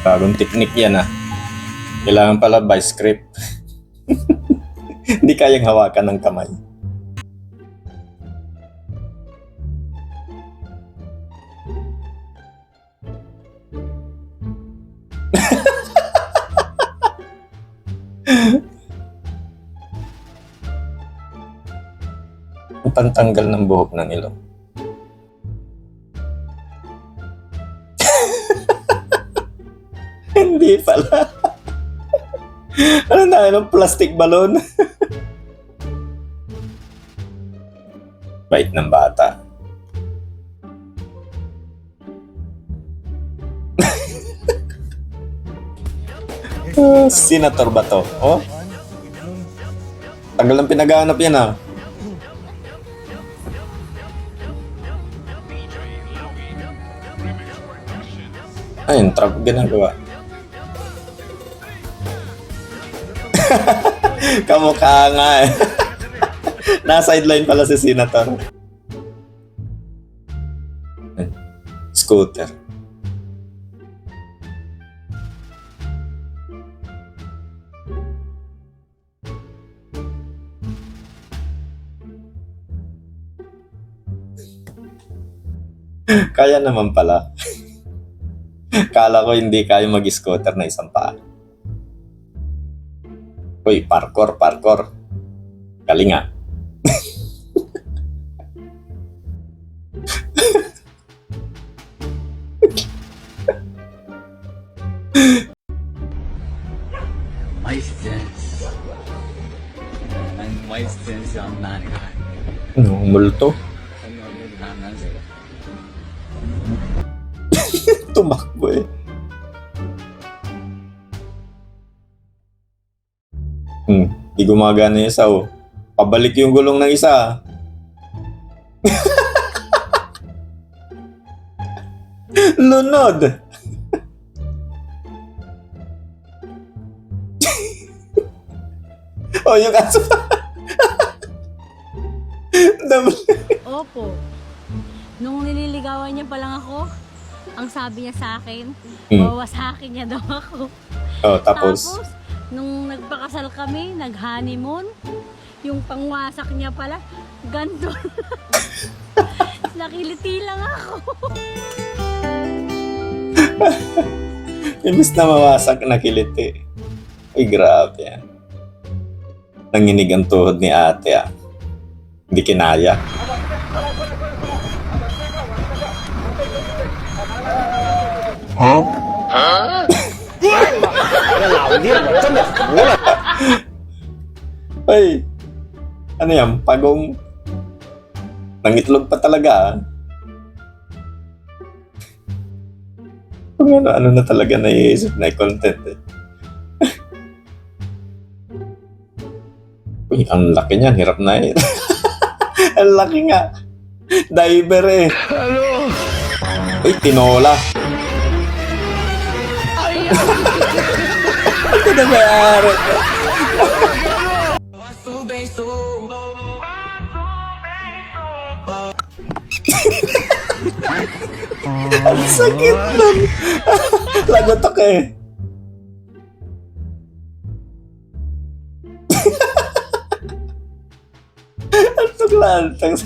Bagong technique yan ah. Kailangan pala by script. Hindi kayang hawakan ng kamay. Ang pantanggal ng buhok ng ilong. Hindi pala. Ano na yun? Plastic balloon? Bait ng bata. Senator ba to? Oh? Tagal lang pinagahanap yan ah. Ayun, truck ginagawa. Kamukha nga eh. Na-sideline pala si Senator. Scooter. Kaya naman pala. Kala ko hindi kaya mag-scooter na isang paa. Uy, parkour. Galing nga. Mais sense. Mais sense ang nani ka. Ano, multo? Tumakbo eh. Di gumagana yung isa oh. Pabalik yung gulong ng isa. Lunod. Oh, yung aso. Opo. Nung nililigawan niya pa lang ako, ang sabi niya sa akin, bawasakin niya daw ako. Oh, tapos nung nagpakasal kami, nag-honeymoon, yung pangwasak niya pala, ganto. Nakiliti lang ako. imbis na mawasak, nakiliti. Uy, grabe yan. Nanginig ang tuhod ni ate ah. Hindi kinaya. Huh? Ay, ano yan? Pagong nangitlog pa talaga ah. Kung ano na talaga naiisip na content eh. Uy, ang laki niyan. Hirap na eh. Ang laki nga. Diver eh. Hello? Uy, tinola. Ito na may-ari. Ang sakit nun. Lagotok eh. Ang suklantang.